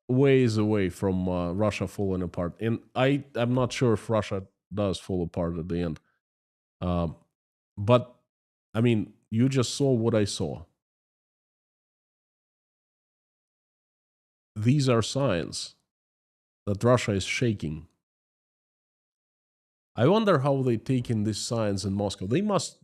ways away from Russia falling apart. And I'm not sure if Russia does fall apart at the end. Um, but, I mean, you just saw what I saw. These are signs that Russia is shaking. I wonder how they take in this science in Moscow. They must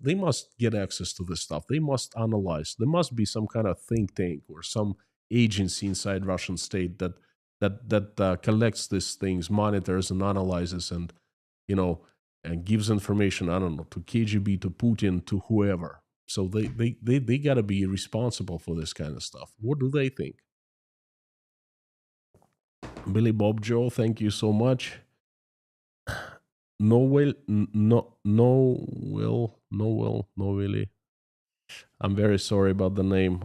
get access to this stuff. They must analyze. There must be some kind of think tank or some agency inside Russian state that collects these things, monitors and analyzes, and you know and gives information. I don't know, to KGB, to Putin, to whoever. So they got to be responsible for this kind of stuff. What do they think? Billy Bob Joe, thank you so much. No Willie. I'm very sorry about the name.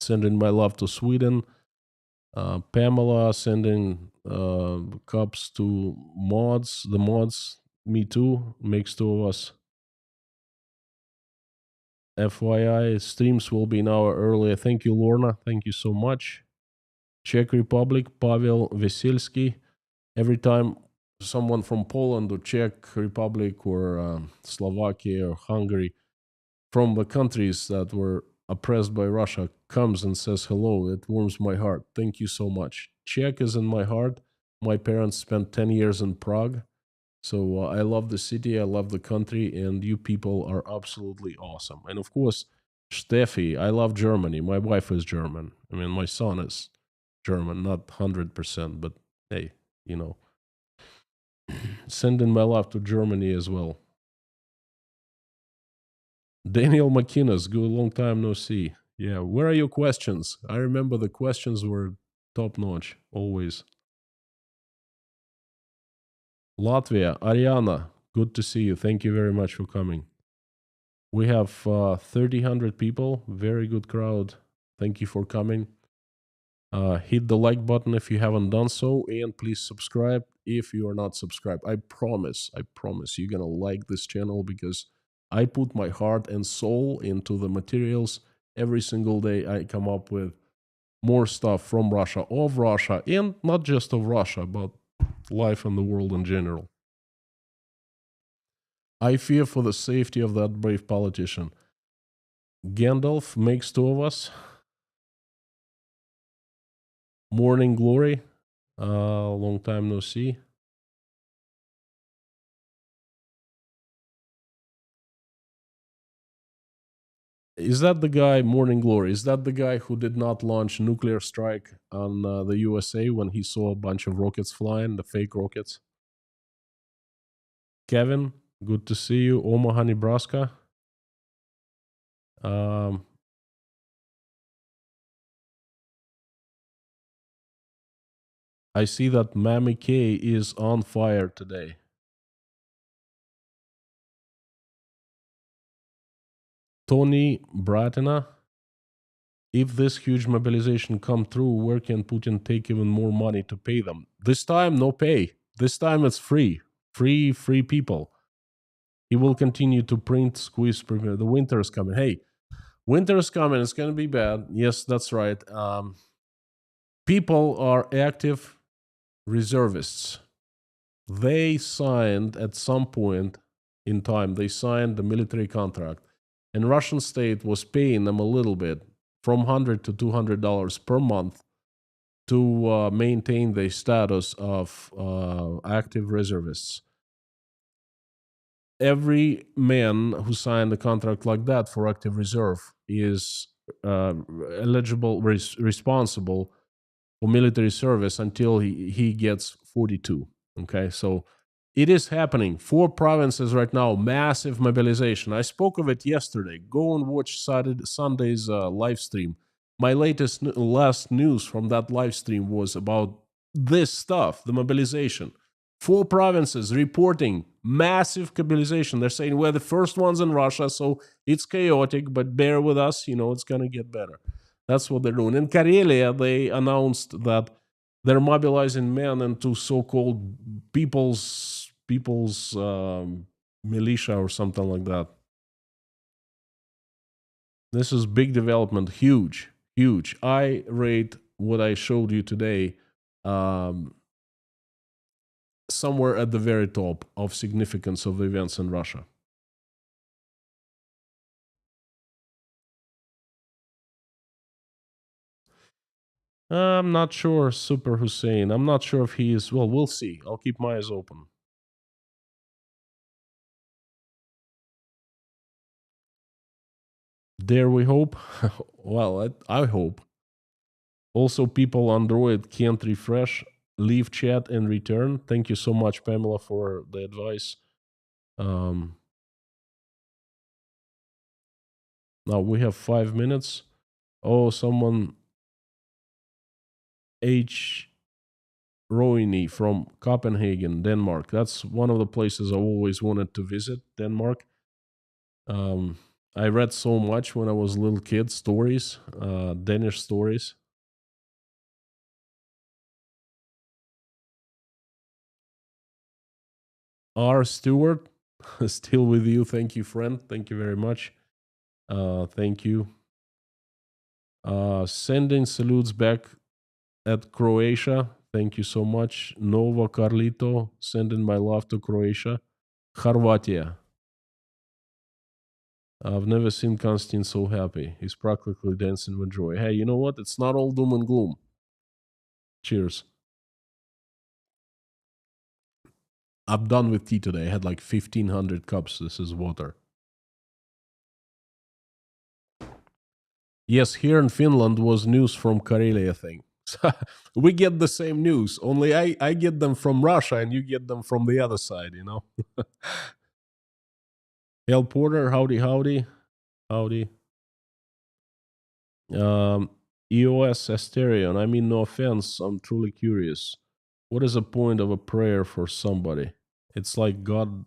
Sending my love to Sweden. Pamela sending cups to mods. The mods, me too. Makes two of us. FYI, streams will be an hour earlier. Thank you, Lorna. Thank you so much. Czech Republic, Pavel Veselski. Every time someone from Poland or Czech Republic or Slovakia or Hungary, from the countries that were oppressed by Russia, comes and says hello, it warms my heart. Thank you so much. Czech is in my heart. My parents spent 10 years in Prague. So I love the city, I love the country, and you people are absolutely awesome. And of course, Steffi, I love Germany. My wife is German. I mean, my son is German, not 100%, but hey, you know, sending my love to Germany as well. Daniel McInnes, good long time no see. Yeah, where are your questions? I remember the questions were top notch, always. Latvia, Ariana, good to see you. Thank you very much for coming. We have 3,000 people, very good crowd. Thank you for coming. Hit the like button if you haven't done so, and please subscribe if you are not subscribed. I promise, you're gonna like this channel because I put my heart and soul into the materials. Every single day I come up with more stuff from Russia, of Russia, and not just of Russia, but life and the world in general. I fear for the safety of that brave politician. Gandalf makes two of us. Morning Glory, long time no see. Is that the guy, Morning Glory? Is that the guy who did not launch nuclear strike on the USA when he saw a bunch of rockets flying, the fake rockets? Kevin, good to see you. Omaha, Nebraska. Um, I see that Mammy K is on fire today. Tony Bratina, if this huge mobilization come through, where can Putin take even more money to pay them? This time, no pay. This time it's free. Free people. He will continue to print, squeeze, prepare. The winter is coming. Hey, winter is coming. It's going to be bad. Yes, that's right. People are active reservists. They signed at some point in time, they signed the military contract. And Russian state was paying them a little bit, from $100 to $200 per month, to maintain the status of active reservists. Every man who signed a contract like that for active reserve is eligible, responsible for military service until he gets 42. Okay, so it is happening. 4 provinces right now, massive mobilization. I spoke of it yesterday. Go and watch Sunday's live stream. My last news from that live stream was about this stuff, the mobilization. 4 provinces reporting massive mobilization. They're saying we're the first ones in Russia, so it's chaotic, but bear with us, it's going to get better. That's what they're doing. In Karelia, they announced that they're mobilizing men into so-called people's militia or something like that. This is big development, huge, huge. I rate what I showed you today somewhere at the very top of significance of the events in Russia. I'm not sure, Super Hussein. I'm not sure if he is. Well, we'll see. I'll keep my eyes open. Dare we hope? Well, I hope. Also, people on Android can't refresh. Leave chat and return. Thank you so much, Pamela, for the advice. Now we have 5 minutes. Oh, someone H. Roini from Copenhagen, Denmark. That's one of the places I always wanted to visit, Denmark. I read so much when I was a little kid, stories, Danish stories. R. Stewart, still with you. Thank you, friend. Thank you very much. Thank you. Sending salutes back at Croatia. Thank you so much. Nova Carlito, sending my love to Croatia. Хорватия. I've never seen Konstantin so happy. He's practically dancing with joy. Hey, you know what? It's not all doom and gloom. Cheers. I'm done with tea today. I had like 1,500 cups. This is water. Yes, here in Finland was news from Karelia thing. We get the same news, only I get them from Russia and you get them from the other side, Hal Porter, howdy, howdy. Howdy. Um, EOS Asterion. I mean, no offense. I'm truly curious. What is the point of a prayer for somebody? It's like God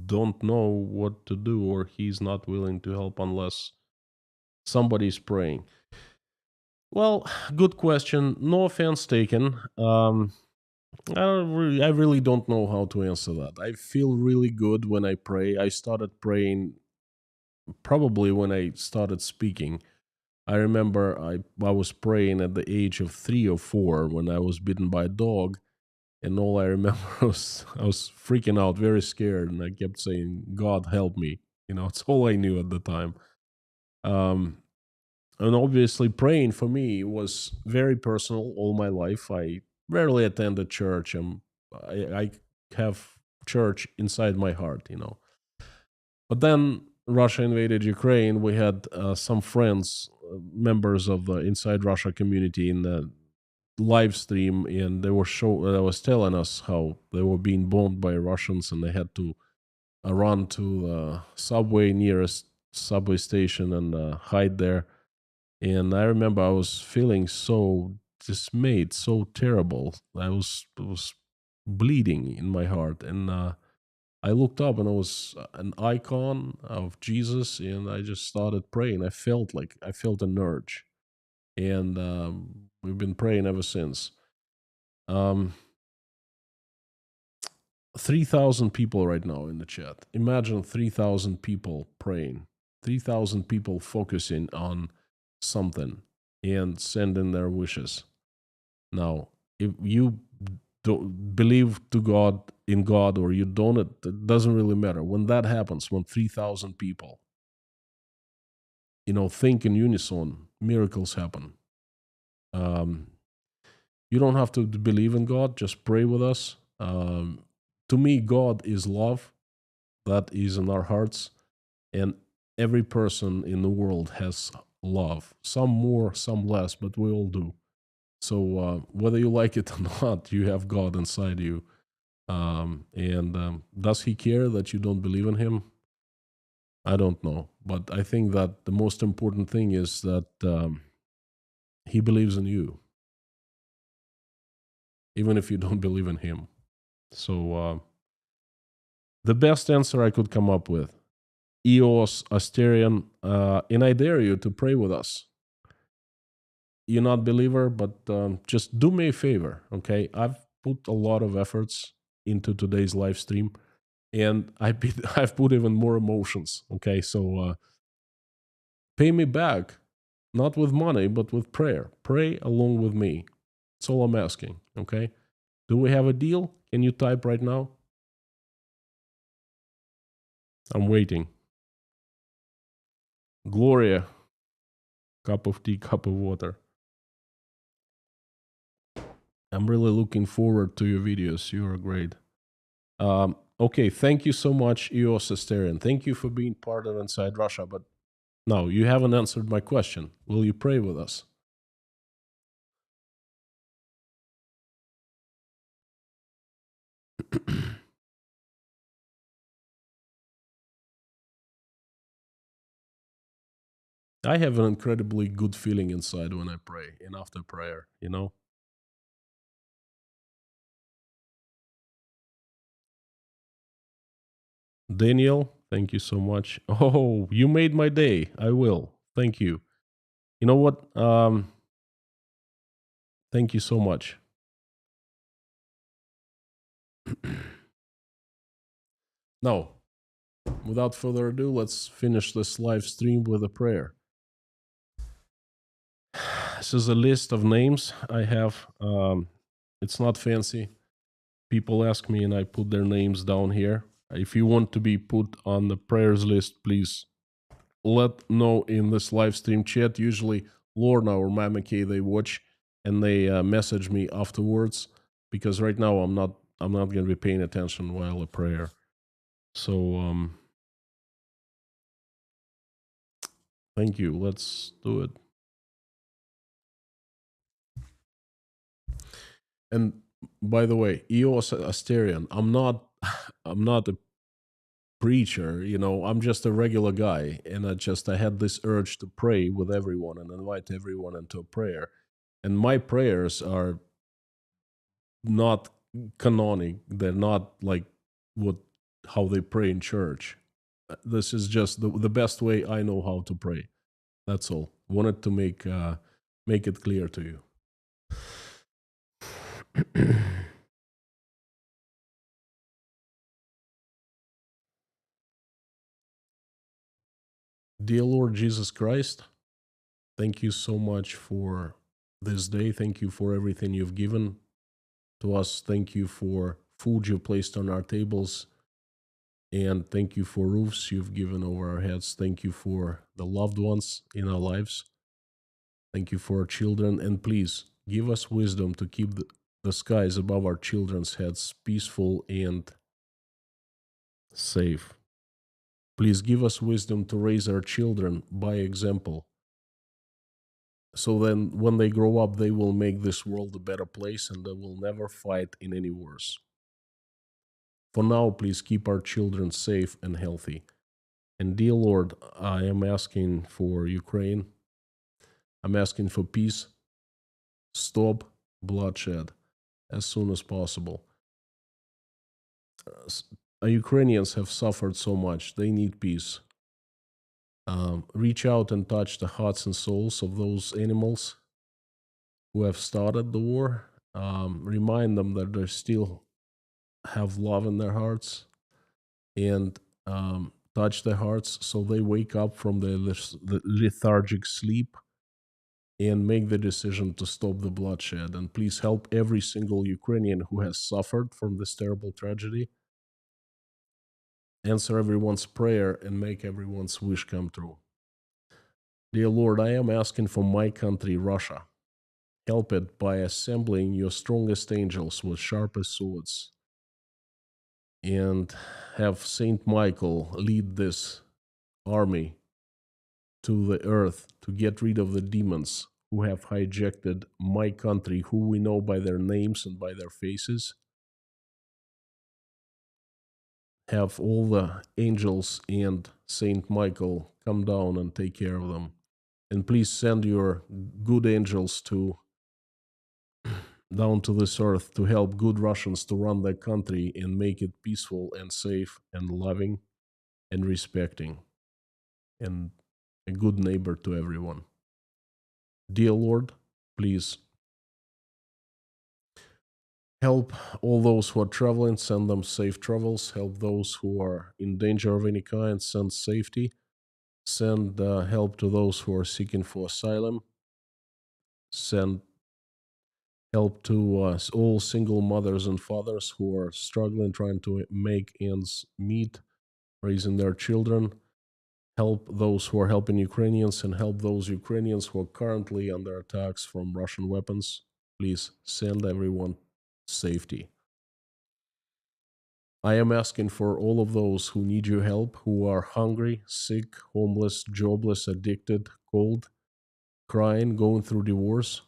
don't know what to do, or He's not willing to help unless somebody's praying. Well, good question. No offense taken. I really don't know how to answer that. I feel really good when I pray. I started praying probably when I started speaking. I remember I was praying at the age of 3 or 4 when I was bitten by a dog, and all I remember was I was freaking out, very scared, and I kept saying, "God help me." It's all I knew at the time. Um, and obviously, praying for me was very personal all my life. I rarely attended church. I have church inside my heart. But then Russia invaded Ukraine. We had some friends, members of the Inside Russia community, in the live stream, and they were was telling us how they were being bombed by Russians, and they had to run to the subway nearest subway station and hide there. And I remember I was feeling so dismayed, so terrible. I was bleeding in my heart, and I looked up and it was an icon of Jesus, and I just started praying. I felt an urge, and we've been praying ever since. Um, 3,000 people right now in the chat. Imagine 3,000 people praying, 3,000 people focusing on something and sending their wishes. Now, if you don't believe to God in God or you don't, it doesn't really matter. When that happens, when 3,000 people, think in unison, miracles happen. Um, you don't have to believe in God, just pray with us. To me, God is love. That is in our hearts. And every person in the world has love. Some more, some less, but we all do. So whether you like it or not, you have God inside you. And does He care that you don't believe in Him? I don't know. But I think that the most important thing is that He believes in you, even if you don't believe in Him. So the best answer I could come up with, EOS Asterian, and I dare you to pray with us. You're not believer, but just do me a favor, okay? I've put a lot of efforts into today's live stream, and I've put even more emotions, okay? So pay me back, not with money, but with prayer. Pray along with me. That's all I'm asking, okay? Do we have a deal? Can you type right now? I'm waiting. Gloria, cup of tea, cup of water. I'm really looking forward to your videos. You are great. Okay, thank you so much, EOS Asterian. Thank you for being part of Inside Russia. But no, you haven't answered my question. Will you pray with us? I have an incredibly good feeling inside when I pray and after prayer. Daniel, thank you so much. Oh, you made my day. I will. Thank you. You know what? Thank you so much. Now, without further ado, let's finish this live stream with a prayer. This is a list of names I have. It's not fancy. People ask me, and I put their names down here. If you want to be put on the prayers list, please let know in this live stream chat. Usually, Lorna or Mama K, they watch and they message me afterwards, because right now I'm not going to be paying attention while a prayer. So thank you. Let's do it. And by the way, EOS Asterian, I'm not a preacher. I'm just a regular guy, and I had this urge to pray with everyone and invite everyone into a prayer. And my prayers are not canonic. They're not like what how they pray in church. This is just the best way I know how to pray. That's all. Wanted to make it clear to you. Dear Lord Jesus Christ, thank you so much for this day. Thank you for everything you've given to us. Thank you for food you've placed on our tables. And thank you for roofs you've given over our heads. Thank you for the loved ones in our lives. Thank you for our children. And please give us wisdom to keep the skies above our children's heads peaceful and safe. Please give us wisdom to raise our children by example. So then when they grow up, they will make this world a better place and they will never fight in any wars. For now, please keep our children safe and healthy. And dear Lord, I am asking for Ukraine. I'm asking for peace. Stop bloodshed as soon as possible. Ukrainians have suffered so much. They need peace. Reach out and touch the hearts and souls of those animals who have started the war. Remind them that they still have love in their hearts, and touch their hearts so they wake up from the lethargic sleep and make the decision to stop the bloodshed. And please help every single Ukrainian who has suffered from this terrible tragedy. Answer everyone's prayer and make everyone's wish come true. Dear Lord, I am asking for my country, Russia. Help it by assembling your strongest angels with sharpest swords, and have Saint Michael lead this army to the earth to get rid of the demons who have hijacked my country, who we know by their names and by their faces. Have all the angels and Saint Michael come down and take care of them. And please send your good angels down to this earth to help good Russians to run their country and make it peaceful and safe and loving and respecting and a good neighbor to everyone. Dear Lord, please help all those who are traveling, send them safe travels. Help those who are in danger of any kind, send safety. Send help to those who are seeking for asylum. Send help to all single mothers and fathers who are struggling, trying to make ends meet, raising their children. Help those who are helping Ukrainians, and help those Ukrainians who are currently under attacks from Russian weapons. Please send everyone safety. I am asking for all of those who need your help, who are hungry, sick, homeless, jobless, addicted, cold, crying, going through divorce,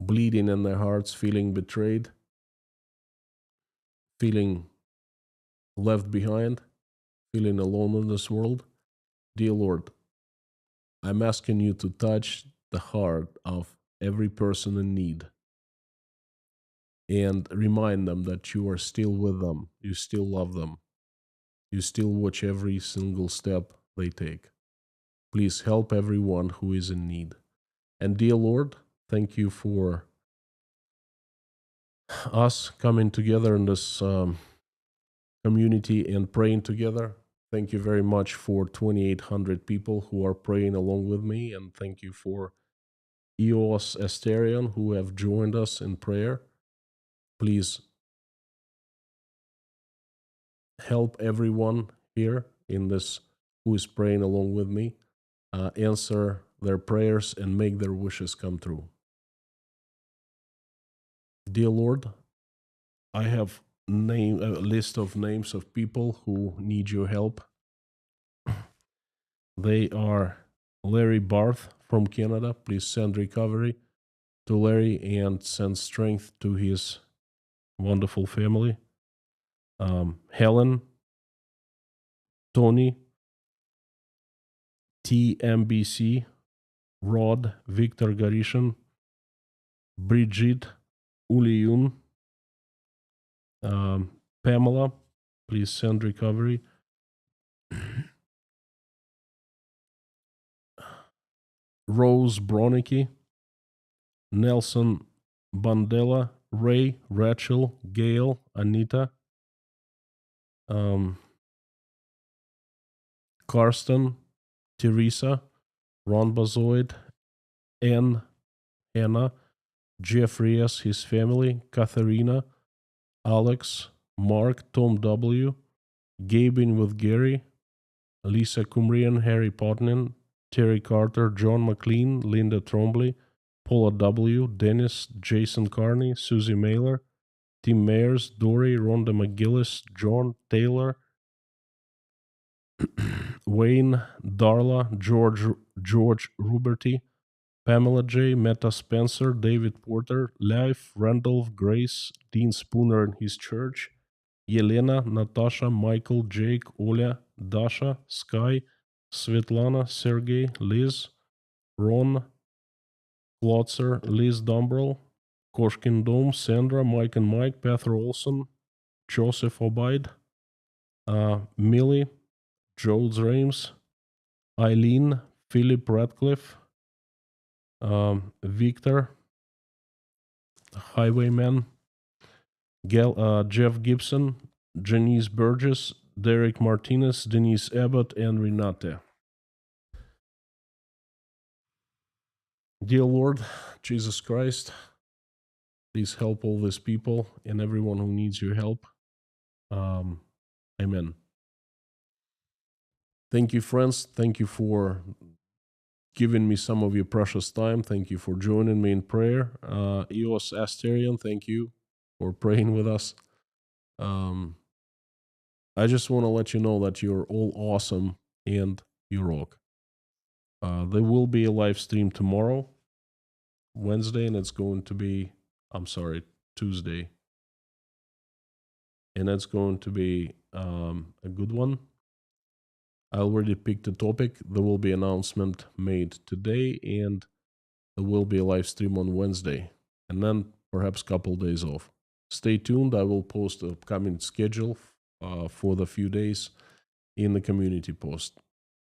bleeding in their hearts, feeling betrayed, feeling left behind, feeling alone in this world. Dear Lord, I'm asking you to touch the heart of every person in need and remind them that you are still with them, you still love them, you still watch every single step they take. Please help everyone who is in need. And dear Lord, thank you for us coming together in this community and praying together. Thank you very much for 2,800 people who are praying along with me. And thank you for EOS Asterion who have joined us in prayer. Please help everyone here in this who is praying along with me, answer their prayers and make their wishes come true. Dear Lord, I have a list of names of people who need your help. They are Larry Barth from Canada. Please send recovery to Larry and send strength to his wonderful family. Helen, Tony, TMBC, Rod, Victor Garishan, Brigitte, Uliyun, Pamela, please send recovery. Rose Bronicky, Nelson Bandela, Ray, Rachel, Gail, Anita, Karsten, Teresa, Ron Bazoid, Anne, Anna, Jeffrey S., his family, Katharina, Alex, Mark, Tom W., Gabin with Gary, Lisa Cumrian, Harry Potnin, Terry Carter, John McLean, Linda Trombley, Paula W., Dennis, Jason Carney, Susie Mailer, Tim Mayers, Dory, Rhonda McGillis, John Taylor, Wayne, Darla, George Ruberty, Pamela J., Meta Spencer, David Porter, Leif, Randolph, Grace, Dean Spooner and his church, Yelena, Natasha, Michael, Jake, Oля, Dasha, Sky, Svetlana, Sergey, Liz, Ron, Klotzer, Liz Dumbrell, Koshkin Dome, Sandra, Mike and Mike, Pether Olson, Joseph Obaid, Millie, Joel Rames, Eileen, Philip Radcliffe, Victor, Highwayman, Jeff Gibson, Janice Burgess, Derek Martinez, Denise Abbott, and Renate. Dear Lord Jesus Christ, please help all these people and everyone who needs your help. Amen. Thank you, friends. Thank you for giving me some of your precious time. Thank you for joining me in prayer. Eos Asterion, thank you for praying with us. I just want to let you know that you're all awesome and you rock. There will be a live stream tomorrow, Wednesday, and it's going to be, Tuesday. And it's going to be a good one. I already picked a topic. There will be an announcement made today, and there will be a live stream on Wednesday, and then perhaps a couple days off. Stay tuned. I will post a upcoming schedule for the few days in the community post.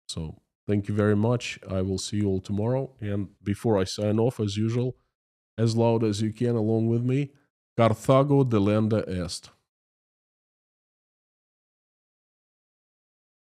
So thank you very much. I will see you all tomorrow. And before I sign off, as usual, as loud as you can along with me, Carthago delenda est.